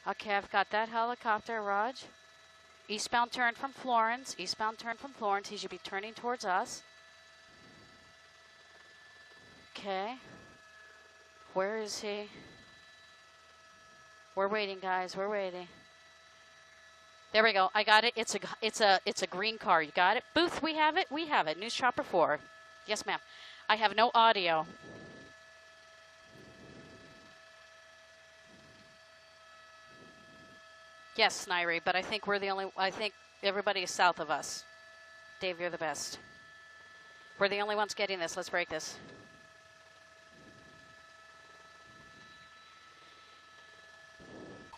Okay, I've got that helicopter, Raj. Eastbound turn from Florence. Eastbound turn from Florence. He should be turning towards us. Okay. Where is he? We're waiting, guys. We're waiting. There we go. I got it. It's a green car. You got it? Booth, we have it. We have it. News Chopper 4. Yes, ma'am. I have no audio. Yes, Nairi, but I think we're the only. I think everybody is south of us. Dave, you're the best. We're the only ones getting this. Let's break this.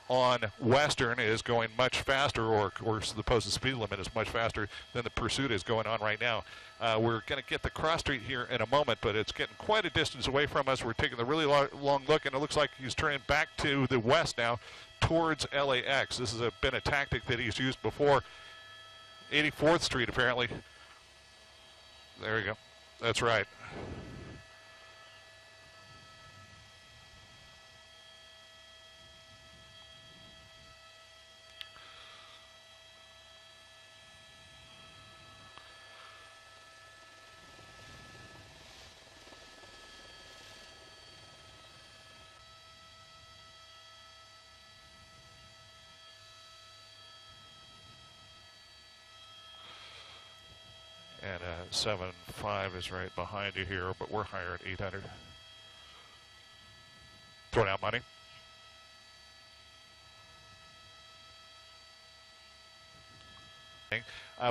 On Western is going much faster, or the posted speed limit is much faster than the pursuit is going on right now. We're going to get the cross street here in a moment, but it's getting quite a distance away from us. We're taking the really long look, and it looks like he's turning back to the west now towards LAX. This has been a tactic that he's used before. 84th Street, apparently. There you go. That's right. And 7.5 is right behind you here, but we're higher at 800. Throwing out money.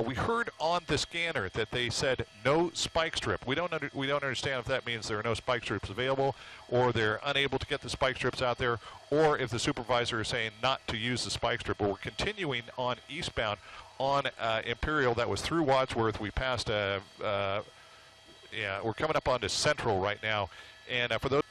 We heard on the scanner that they said no spike strip. We don't understand if that means there are no spike strips available, or they're unable to get the spike strips out there, or if the supervisor is saying not to use the spike strip. But we're continuing on eastbound on Imperial. That was through Wadsworth. We passed yeah, we're coming up onto Central right now, and for those.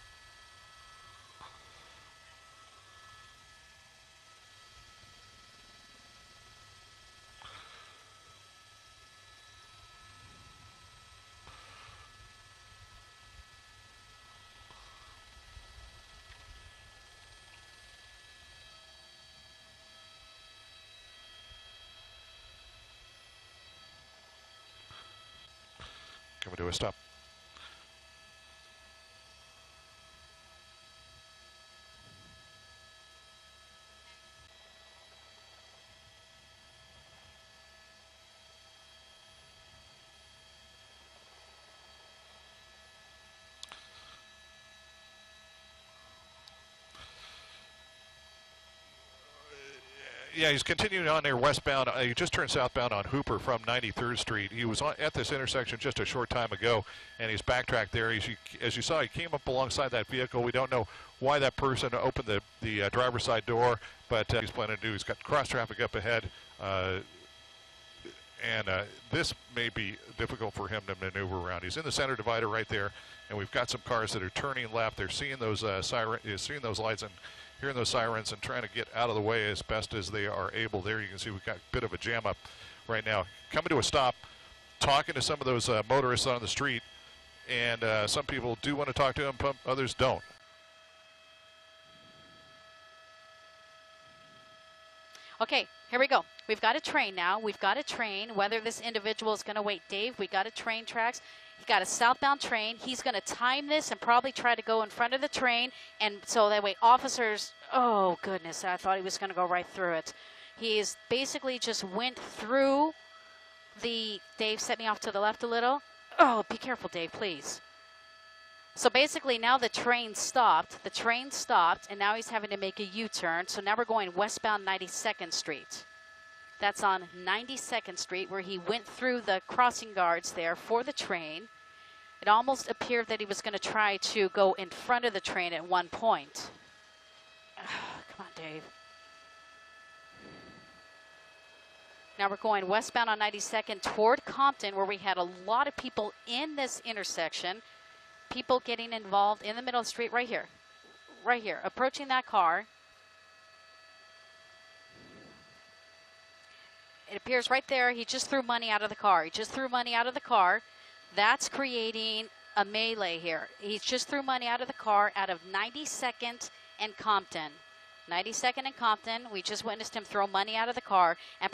Coming to a stop. Yeah, he's continuing on there westbound. He just turned southbound on Hooper from 93rd Street. He was at this intersection just a short time ago, and he's backtracked there. As you saw, he came up alongside that vehicle. We don't know why that person opened the driver's side door, but he's planning to do. He's got cross traffic up ahead, and this may be difficult for him to maneuver around. He's in the center divider right there, and we've got some cars that are turning left. They're seeing those seeing those lights and hearing those sirens and trying to get out of the way as best as they are able. There you can see we've got a bit of a jam up right now. Coming to a stop, talking to some of those motorists on the street, and some people do want to talk to them, others don't. Okay, here we go. We've got a train now. We've got a train. Whether this individual is going to wait, Dave, we got a train tracks. He's got a southbound train. He's going to time this and probably try to go in front of the train. And so that way officers, oh, goodness, I thought he was going to go right through it. He's basically just went through the, Dave, set me off to the left a little. Oh, be careful, Dave, please. So basically now the train stopped, and now he's having to make a U-turn. So now we're going westbound 92nd Street. That's on 92nd Street, where he went through the crossing guards there for the train. It almost appeared that he was going to try to go in front of the train at one point. Come on, Dave. Now we're going westbound on 92nd toward Compton, where we had a lot of people in this intersection. People getting involved in the middle of the street right here. Right here, approaching that car. It appears right there, he just threw money out of the car. He just threw money out of the car. That's creating a melee here. He just threw money out of the car out of 92nd and Compton. 92nd and Compton. We just witnessed him throw money out of the car. And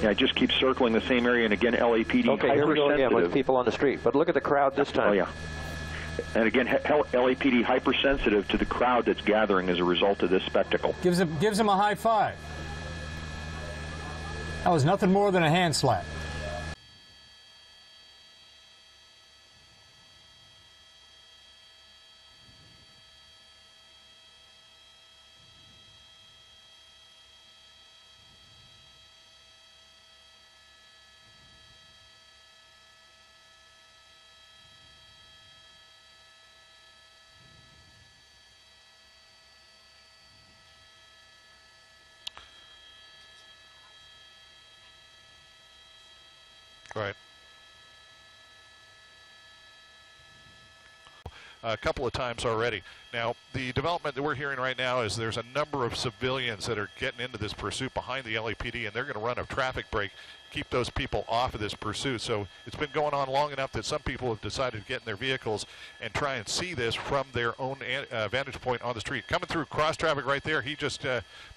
yeah, just keep circling the same area, and again, LAPD okay, here we go again with people on the street. But look at the crowd this time. Oh, yeah. And again, LAPD hypersensitive to the crowd that's gathering as a result of this spectacle. Gives him a high five. That was nothing more than a hand slap. Right. A couple of times already. Now, the development that we're hearing right now is there's a number of civilians that are getting into this pursuit behind the LAPD, and they're going to run a traffic break, keep those people off of this pursuit. So it's been going on long enough that some people have decided to get in their vehicles and try and see this from their own vantage point on the street. Coming through cross traffic right there, he just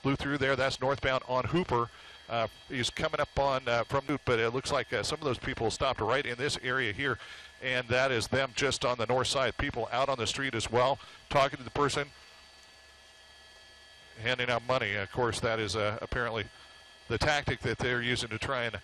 blew through there. That's northbound on Hooper. He's coming up on from Newt, but it looks like some of those people stopped right in this area here, and that is them just on the north side. People out on the street as well, talking to the person, handing out money. Of course, that is apparently the tactic that they're using to try and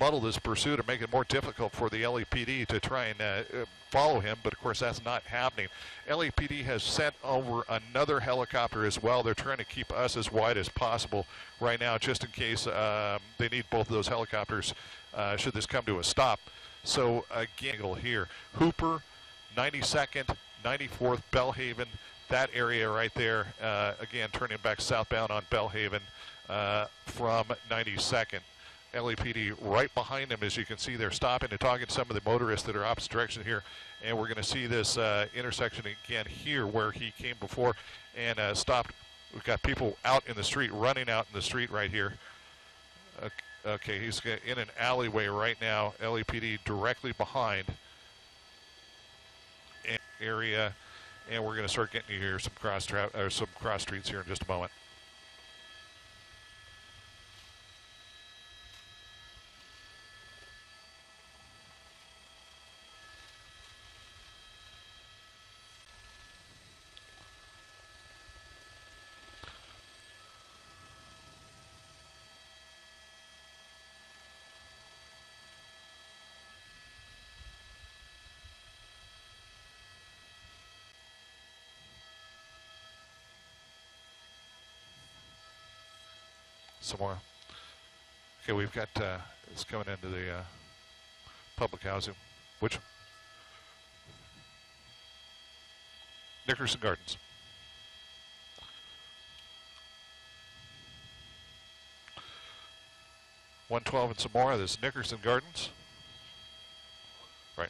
muddle this pursuit and make it more difficult for the LAPD to try and follow him, but of course that's not happening. LAPD has sent over another helicopter as well. They're trying to keep us as wide as possible right now, just in case they need both of those helicopters should this come to a stop. So again, here, Hooper, 92nd, 94th, Bellhaven, that area right there, again, turning back southbound on Bellhaven from 92nd. LAPD right behind them, as you can see, they're stopping and talking to some of the motorists that are opposite direction here, and we're going to see this intersection again here where he came before and stopped. We've got people out in the street, running out in the street right here. Okay, he's in an alleyway right now. LAPD directly behind area, and we're going to start getting you here some cross streets here in just a moment. Some more. Okay, we've got it's coming into the public housing. Which? Nickerson Gardens. .112 and some more. This is Nickerson Gardens. Right.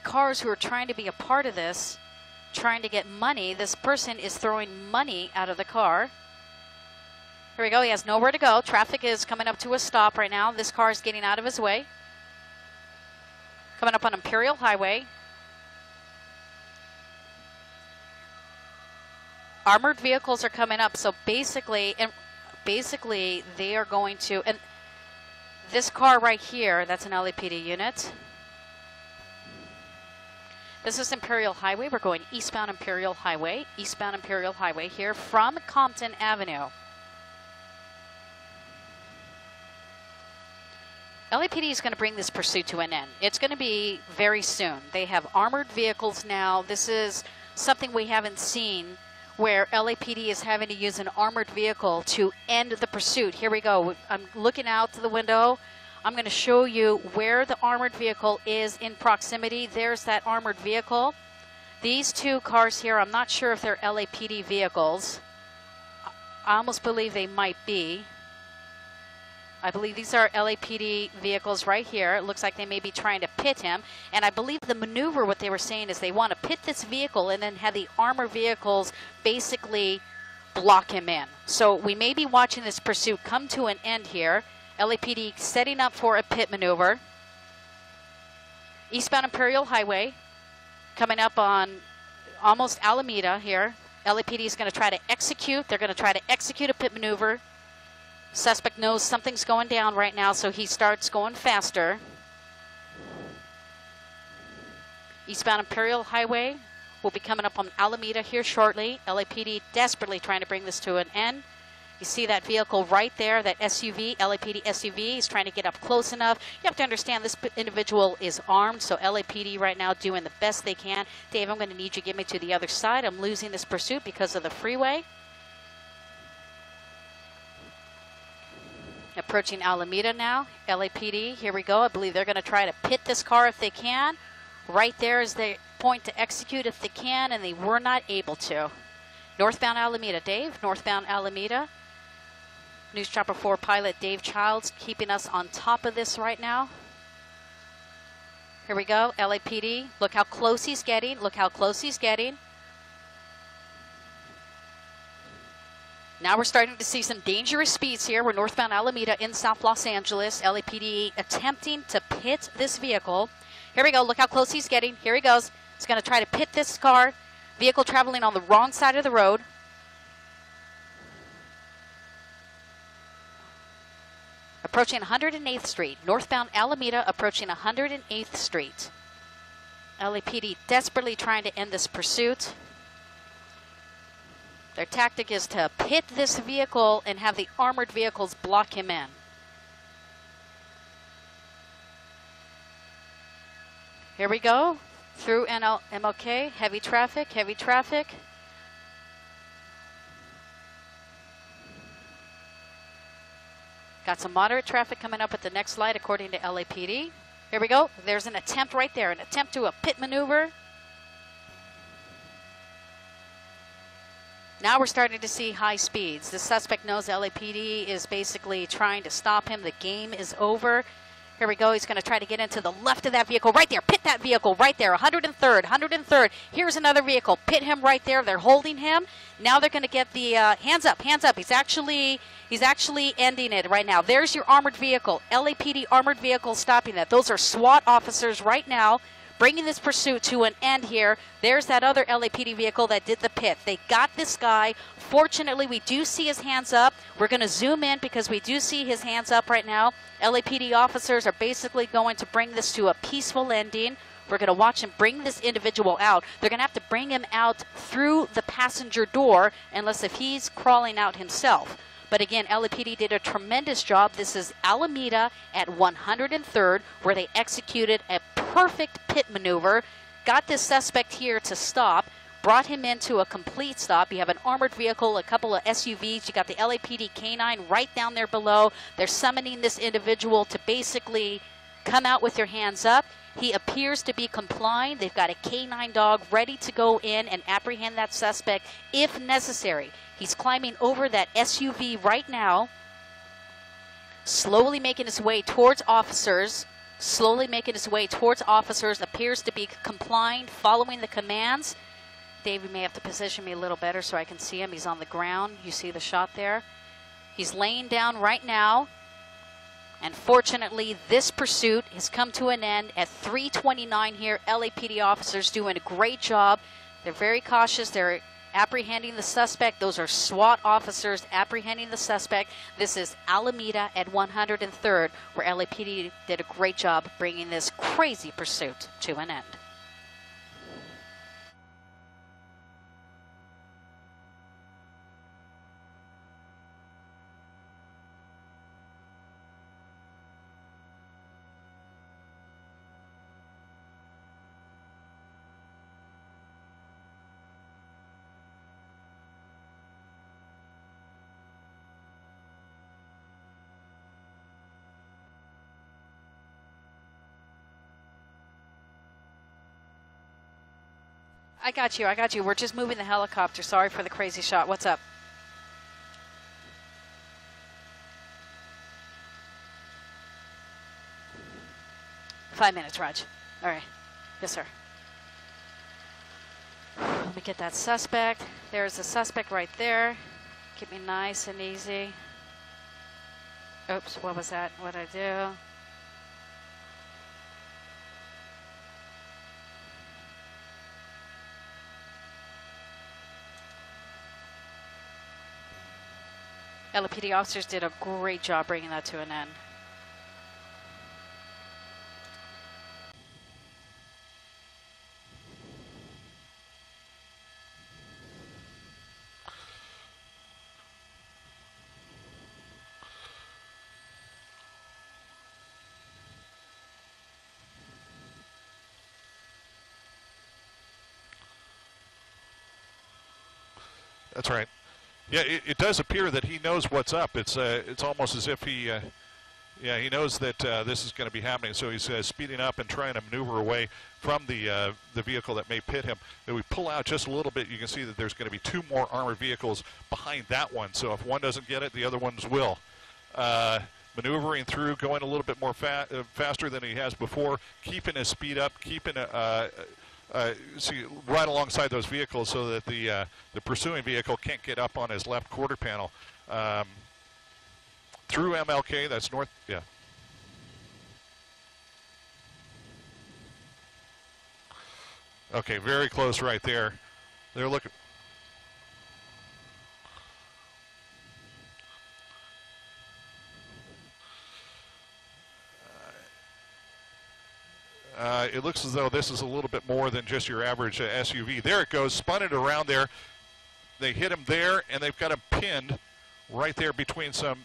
Cars who are trying to be a part of this, trying to get money. This person is throwing money out of the car. Here we go. He has nowhere to go. Traffic is coming up to a stop right now. This car is getting out of his way. Coming up on Imperial Highway. Armored vehicles are coming up. So basically they are going to, and this car right here, that's an LAPD unit. This is Imperial Highway. We're going eastbound Imperial Highway here from Compton Avenue. LAPD is going to bring this pursuit to an end. It's going to be very soon. They have armored vehicles now. This is something we haven't seen, where LAPD is having to use an armored vehicle to end the pursuit. Here we go. I'm looking out to the window. I'm going to show you where the armored vehicle is in proximity. There's that armored vehicle These two cars here, I'm not sure if they're LAPD vehicles. I almost believe they might be. I believe these are LAPD vehicles right here. It looks like they may be trying to pit him. And I believe the maneuver, what they were saying is they want to pit this vehicle and then have the armored vehicles basically block him in. So we may be watching this pursuit come to an end here. LAPD setting up for a pit maneuver. Eastbound Imperial Highway, coming up on almost Alameda here. LAPD is going to try to execute. They're going to try to execute a pit maneuver. Suspect knows something's going down right now, so he starts going faster. Eastbound Imperial Highway will be coming up on Alameda here shortly. LAPD desperately trying to bring this to an end. You see that vehicle right there, that SUV, LAPD SUV, is trying to get up close enough. You have to understand this individual is armed, so LAPD right now doing the best they can. Dave, I'm going to need you to get me to the other side. I'm losing this pursuit because of the freeway. Approaching Alameda now. LAPD, here we go. I believe they're going to try to pit this car if they can. Right there is the point to execute if they can, and they were not able to. Northbound Alameda. Dave, northbound Alameda. News Chopper 4 pilot Dave Childs keeping us on top of this right now. Here we go. LAPD. Look how close he's getting. Look how close he's getting. Now we're starting to see some dangerous speeds here. We're northbound Alameda in South Los Angeles. LAPD attempting to pit this vehicle. Here we go. Look how close he's getting. Here he goes. He's going to try to pit this car. Vehicle traveling on the wrong side of the road. Approaching 108th Street. Northbound Alameda approaching 108th Street. LAPD desperately trying to end this pursuit. Their tactic is to pit this vehicle and have the armored vehicles block him in. Here we go. Through MLK. Heavy traffic, heavy traffic. Got some moderate traffic coming up at the next light according to LAPD. Here we go. There's an attempt right there. An attempt to a pit maneuver. Now we're starting to see high speeds. The suspect knows LAPD is basically trying to stop him. The game is over. Here we go. He's going to try to get into the left of that vehicle. Right there. Pit that vehicle right there. 103rd. 103rd. Here's another vehicle. Pit him right there. They're holding him. Now they're going to get the hands up. Hands up. He's actually ending it right now. There's your armored vehicle. LAPD armored vehicle stopping that. Those are SWAT officers right now, bringing this pursuit to an end here. There's that other LAPD vehicle that did the pit. They got this guy. Fortunately, we do see his hands up. We're going to zoom in because we do see his hands up right now. LAPD officers are basically going to bring this to a peaceful ending. We're going to watch him bring this individual out. They're going to have to bring him out through the passenger door unless if he's crawling out himself. But again, LAPD did a tremendous job. This is Alameda at 103rd, where they executed a perfect pit maneuver, got this suspect here to stop, brought him into a complete stop. You have an armored vehicle, a couple of SUVs. You got the LAPD K9 right down there below. They're summoning this individual to basically come out with your hands up. He appears to be complying. They've got a K9 dog ready to go in and apprehend that suspect if necessary. He's climbing over that SUV right now, slowly making his way towards officers. Slowly making his way towards officers, appears to be complying, following the commands. Dave, you may have to position me a little better so I can see him. He's on the ground. You see the shot there? He's laying down right now. And fortunately, this pursuit has come to an end at 3:29 here. LAPD officers doing a great job. They're very cautious. They're apprehending the suspect. Those are SWAT officers apprehending the suspect. This is Alameda at 103rd, where LAPD did a great job bringing this crazy pursuit to an end. I got you. I got you. We're just moving the helicopter. Sorry for the crazy shot. What's up? Five minutes, Raj. All right. Yes, sir. Let me get that suspect. There's the suspect right there. Keep me nice and easy. Oops, what was that? What'd I do? LAPD officers did a great job bringing that to an end. That's right. Yeah, it does appear that he knows what's up. It's almost as if he knows that this is going to be happening. So he's speeding up and trying to maneuver away from the vehicle that may pit him. If we pull out just a little bit, you can see that there's going to be two more armored vehicles behind that one. So if one doesn't get it, the other ones will. Maneuvering through, going a little bit more faster than he has before, keeping his speed up, keeping see, right alongside those vehicles so that the pursuing vehicle can't get up on his left quarter panel. Through MLK, that's north, yeah. Okay, very close right there. They're looking. It looks as though this is a little bit more than just your average SUV. There it goes, spun it around there. They hit him there, and they've got him pinned right there between some.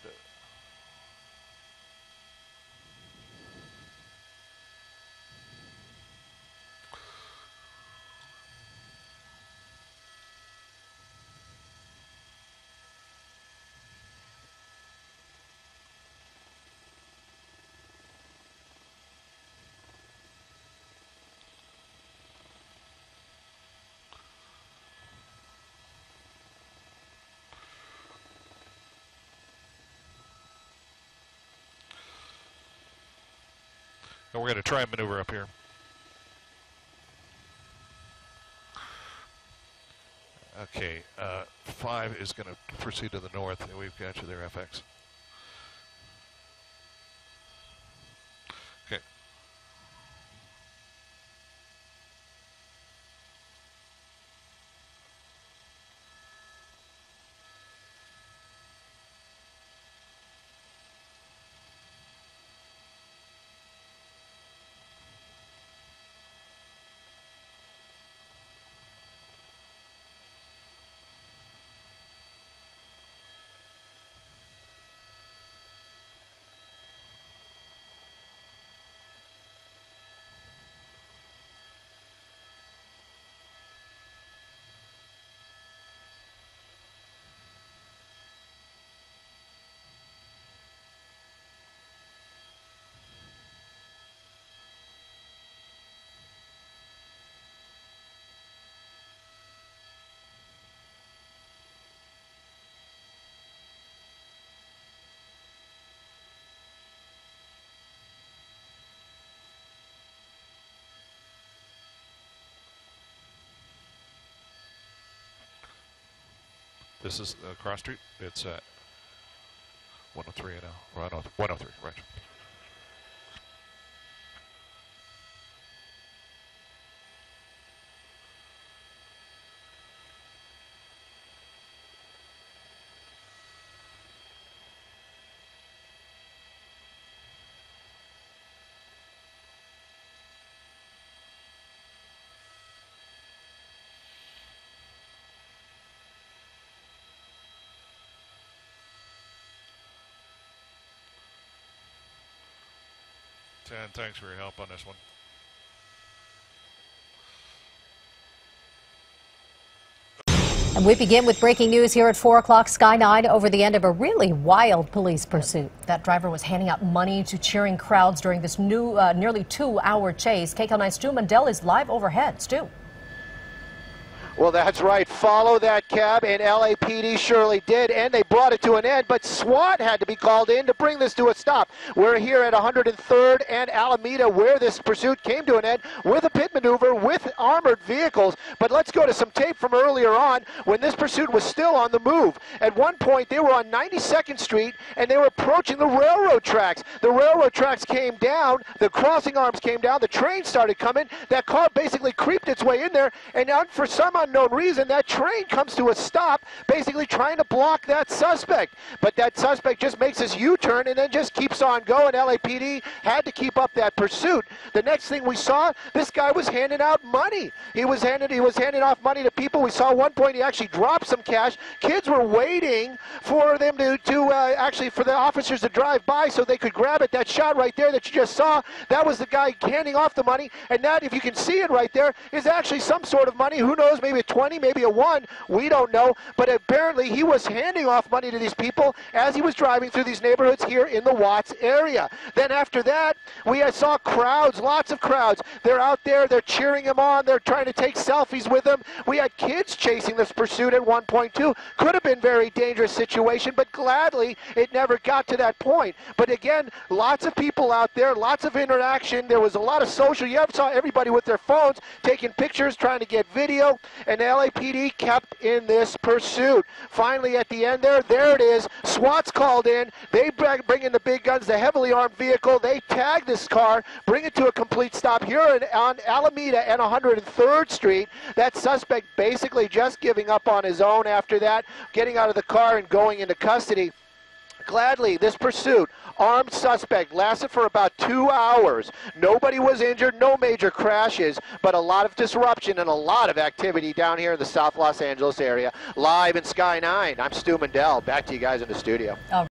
And we're going to try and maneuver up here. Okay, 5 is going to proceed to the north, and we've got you there, FX. Okay. This is cross street. It's 103 now. 103, right. And thanks for your help on this one. And we begin with breaking news here at 4 o'clock. Sky 9 over the end of a really wild police pursuit. That driver was handing out money to cheering crowds during this new nearly 2-hour chase. KTLA Stu Mandel is live overhead. Stu. Well, that's right. Follow that cab, and LAPD surely did, and they brought it to an end, but SWAT had to be called in to bring this to a stop. We're here at 103rd and Alameda, where this pursuit came to an end with a pit maneuver with armored vehicles. But let's go to some tape from earlier on when this pursuit was still on the move. At one point, they were on 92nd Street, and they were approaching the railroad tracks. The railroad tracks came down, the crossing arms came down, the train started coming. That car basically creeped its way in there, and for some unknown reason, that train comes to a stop, basically trying to block that suspect. But that suspect just makes his U-turn and then just keeps on going. LAPD had to keep up that pursuit. The next thing we saw, this guy was handing out money. He was handing off money to people. We saw at one point he actually dropped some cash. Kids were waiting for them actually for the officers to drive by so they could grab it. That shot right there that you just saw, that was the guy handing off the money. And that, if you can see it right there, is actually some sort of money. Who knows, maybe a 20, maybe a 1, we don't know. But apparently he was handing off money to these people as he was driving through these neighborhoods here in the Watts area. Then after that, we saw crowds, lots of crowds. They're out there, they're cheering him on, they're trying to take selfies with him. We had kids chasing this pursuit at one point too. Could have been a very dangerous situation, but gladly it never got to that point. But again, lots of people out there, lots of interaction. There was a lot of social, you saw everybody with their phones taking pictures, trying to get video, and the LAPD kept in this pursuit. Finally, at the end there it is. SWAT's called in. They bring in the big guns, the heavily armed vehicle. They tag this car, bring it to a complete stop here on Alameda and 103rd Street. That suspect basically just giving up on his own after that, getting out of the car and going into custody. Gladly, this pursuit, armed suspect, lasted for about 2 hours. Nobody was injured, no major crashes, but a lot of disruption and a lot of activity down here in the South Los Angeles area. Live in Sky 9, I'm Stu Mandel. Back to you guys in the studio.